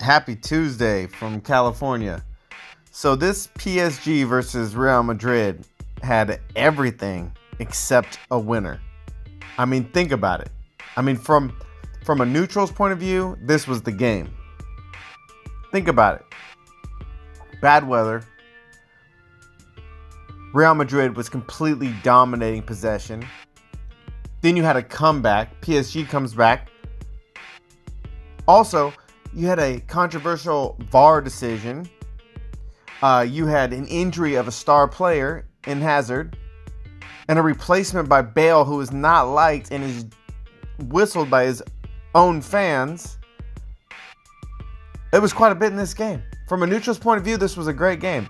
Happy Tuesday from California. So this PSG versus Real Madrid had everything except a winner. I mean, think about it. I mean, from a neutral's point of view, this was the game. Think about it. Bad weather. Real Madrid was completely dominating possession. Then you had a comeback. PSG comes back. Also, you had a controversial VAR decision. You had an injury of a star player in Hazard. And a replacement by Bale who is not liked and is whistled by his own fans. It was quite a bit in this game. From a neutral's point of view, this was a great game.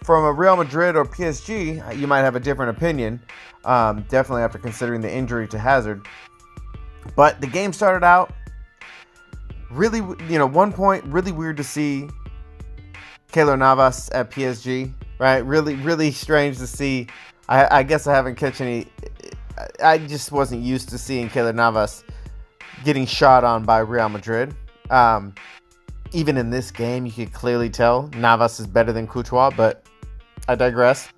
From a Real Madrid or PSG, you might have a different opinion. Definitely after considering the injury to Hazard. But the game started out really, 1 point, really weird to see Keylor Navas at PSG, right? Really, really strange to see. I guess I haven't catch any. I just wasn't used to seeing Keylor Navas getting shot on by Real Madrid. Even in this game, you could clearly tell Navas is better than Courtois, but I digress.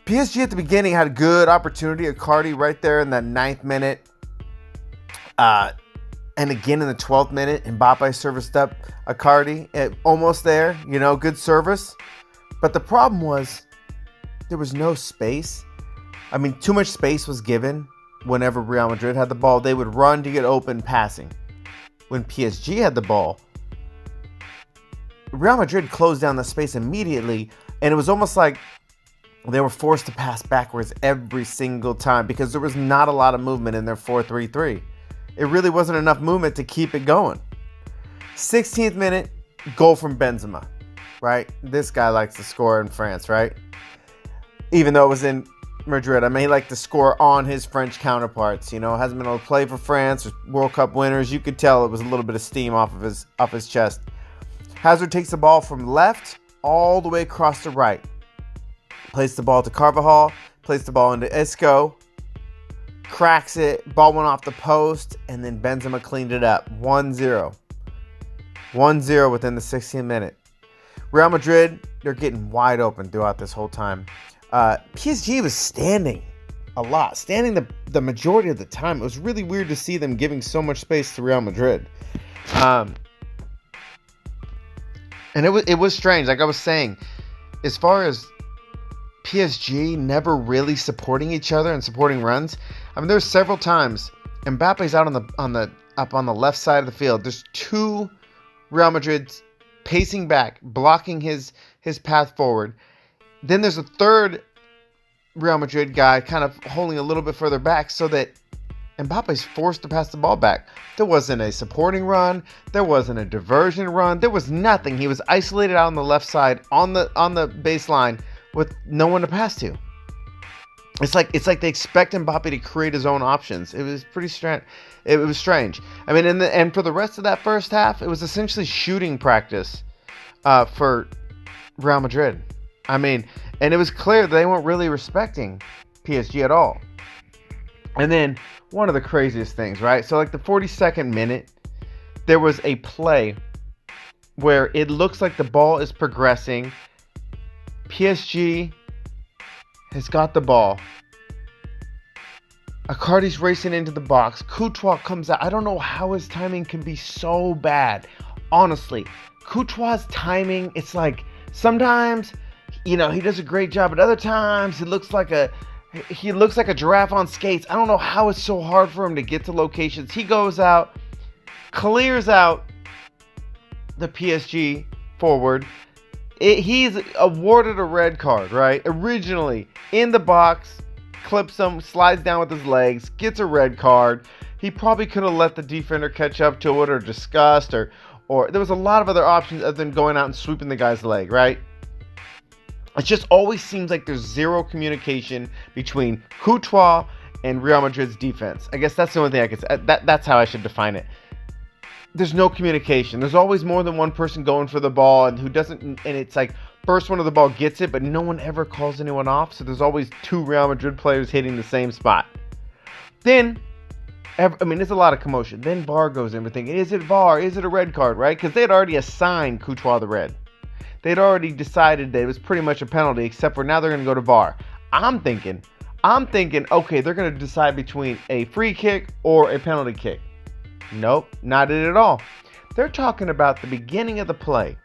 PSG at the beginning had a good opportunity. Icardi right there in the 9th minute. And again in the 12th minute, Mbappe serviced up Icardi. Almost there, good service. But the problem was there was no space. I mean, too much space was given whenever Real Madrid had the ball. They would run to get open passing. When PSG had the ball, Real Madrid closed down the space immediately, and it was almost like they were forced to pass backwards every single time because there was not a lot of movement in their 4-3-3. It really wasn't enough movement to keep it going. 16th minute, goal from Benzema, right? This guy likes to score in France, right? Even though it was in Madrid. I mean, he liked to score on his French counterparts. Hasn't been able to play for France, World Cup winners. You could tell it was a little bit of steam off his chest. Hazard takes the ball from left all the way across to right. Plays the ball to Carvajal. Plays the ball into Isco. Cracks it. Ball went off the post. And then Benzema cleaned it up. 1-0. 1-0 within the 16th minute. Real Madrid, they're getting wide open throughout this whole time. PSG was standing a lot. Standing the majority of the time. It was really weird to see them giving so much space to Real Madrid. And it was strange. Like I was saying, as far as PSG never really supporting each other and supporting runs. I mean, there's several times Mbappe's out on the left side of the field. There's two Real Madrids pacing back, blocking his path forward. Then there's a third Real Madrid guy kind of holding a little bit further back so that Mbappe's forced to pass the ball back. There wasn't a supporting run. There wasn't a diversion run. There was nothing. He was isolated out on the left side on the baseline with no one to pass to. It's like they expect Mbappe to create his own options. It was pretty strange. It was strange. I mean, and for the rest of that first half, it was essentially shooting practice for Real Madrid. I mean, and it was clear they weren't really respecting PSG at all. And then one of the craziest things, right? So like the 42nd minute, there was a play where it looks like the ball is progressing. PSG has got the ball. Icardi's racing into the box. Courtois comes out. I don't know how his timing can be so bad. Honestly, Courtois' timing, it's like sometimes, he does a great job. At other times, he looks like a giraffe on skates. I don't know how it's so hard for him to get to locations. He goes out, clears out the PSG forward. He's awarded a red card, right? Originally, in the box, clips him, slides down with his legs, gets a red card. He probably could have let the defender catch up to it or discussed or there was a lot of other options other than going out and sweeping the guy's leg, right? It just always seems like there's zero communication between Courtois and Real Madrid's defense. I guess that's the only thing I could say. That's how I should define it. There's no communication. There's always more than one person going for the ball and it's like first one of the ball gets it, but no one ever calls anyone off. So there's always two Real Madrid players hitting the same spot. Then I mean, it's a lot of commotion. Then VAR goes in. We're thinking, is it VAR? Is it a red card, right? Because they had already assigned Courtois the red. They'd already decided that it was pretty much a penalty, except for now they're going to go to VAR. I'm thinking, okay, they're going to decide between a free kick or a penalty kick. Nope, not it at all. They're talking about the beginning of the play.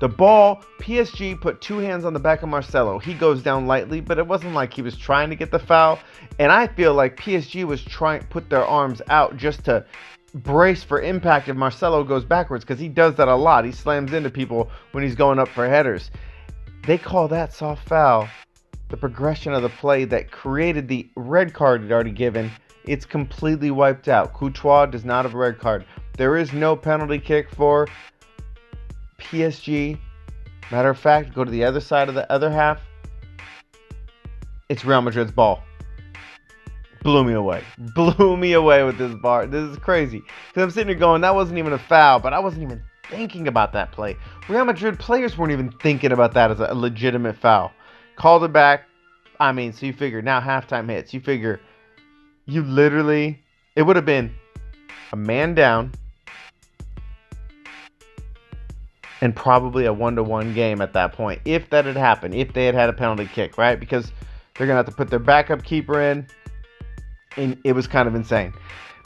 The ball, PSG put two hands on the back of Marcelo. He goes down lightly, but it wasn't like he was trying to get the foul. And I feel like PSG was trying to put their arms out just to brace for impact if Marcelo goes backwards, because he does that a lot. He slams into people when he's going up for headers. They call that soft foul. The progression of the play that created the red card he'd already given, it's completely wiped out. Courtois does not have a red card. There is no penalty kick for PSG. Matter of fact, go to the other side of the other half. It's Real Madrid's ball. Blew me away. Blew me away with this VAR. This is crazy. Because I'm sitting here going, that wasn't even a foul, but I wasn't even thinking about that play. Real Madrid players weren't even thinking about that as a legitimate foul. Called it back. I mean, so you figure now halftime hits. You figure you literally, it would have been a man down and probably a 1-1 game at that point. If that had happened, if they had had a penalty kick, right? Because they're going to have to put their backup keeper in. And it was kind of insane.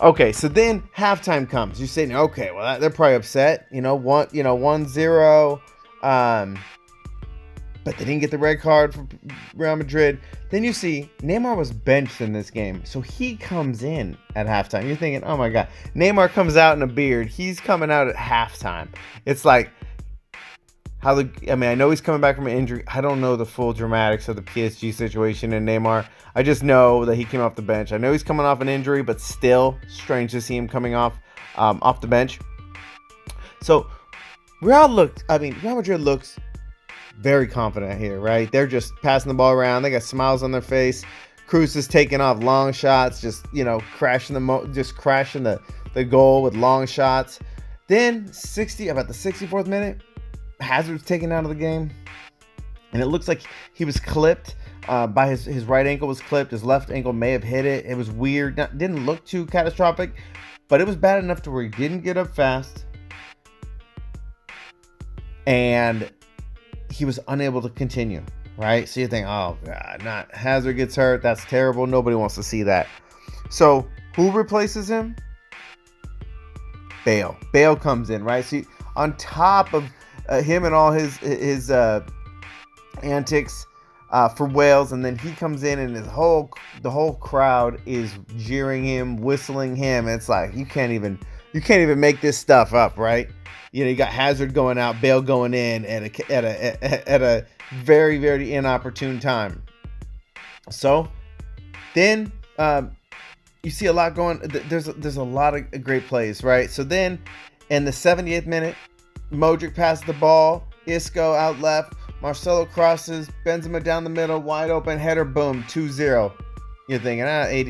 Okay, so then halftime comes. You're saying, okay, well, they're probably upset. 1-0. But they didn't get the red card for Real Madrid. Then you see Neymar was benched in this game. So he comes in at halftime. You're thinking, oh my God. Neymar comes out in a beard. He's coming out at halftime. It's like, I know he's coming back from an injury. I don't know the full dramatics of the PSG situation and Neymar. I just know that he came off the bench. I know he's coming off an injury, but still strange to see him coming off the bench. So Real Madrid looks very confident here, right? They're just passing the ball around. They got smiles on their face. Cruz is taking off long shots, just crashing the goal with long shots. Then about the 64th minute, Hazard's taken out of the game, and it looks like he was clipped by his right ankle was clipped. His left ankle may have hit it. It was weird. Didn't look too catastrophic, but it was bad enough to where he didn't get up fast, and he was unable to continue. Right? So you think, oh God, Hazard gets hurt. That's terrible. Nobody wants to see that. So who replaces him? Bale. Bale comes in, right? See, on top of him and all his antics for Wales, and then he comes in and the whole crowd is jeering him, whistling him. It's like you can't even make this stuff up, right? You got Hazard going out, Bale going in at a very, very inopportune time. So then you see a lot going. There's a lot of great plays, right? So then in the 78th minute, Modric passes the ball. Isco out left. Marcelo crosses. Benzema down the middle. Wide open header. Boom. 2-0. You're thinking,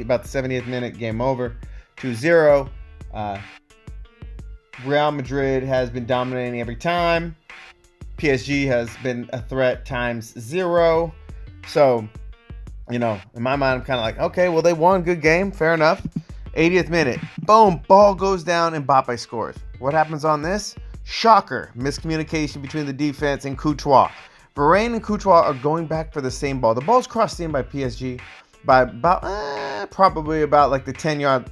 about the 70th minute, game over. 2-0. Real Madrid has been dominating every time. PSG has been a threat times 0. So, in my mind, I'm kind of like, okay, well, they won. Good game. Fair enough. 80th minute. Boom. Ball goes down. Mbappe scores. What happens on this? Shocker. Miscommunication between the defense and Courtois. Varane and Courtois are going back for the same ball. The ball's crossed in by PSG by probably about like the 10 yard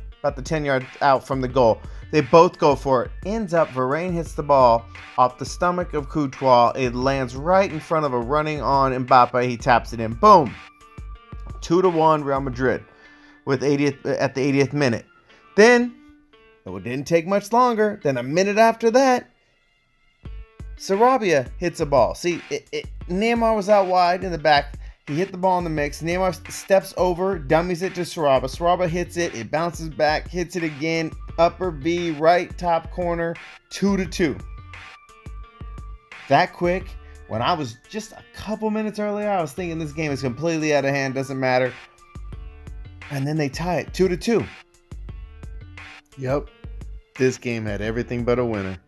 out from the goal. They both go for it. Ends up, Varane hits the ball off the stomach of Courtois. It lands right in front of a running on Mbappe. He taps it in. Boom. 2-1 Real Madrid at the 80th minute. Then, it didn't take much longer. Then a minute after that, Sarabia hits a ball. See, Neymar was out wide in the back. He hit the ball in the mix. Neymar steps over, dummies it to Sarabia. Sarabia hits it. It bounces back, hits it again. Upper V, right top corner, 2-2. That quick. When I was just a couple minutes earlier, I was thinking this game is completely out of hand. Doesn't matter. And then they tie it 2-2. Yep. This game had everything but a winner.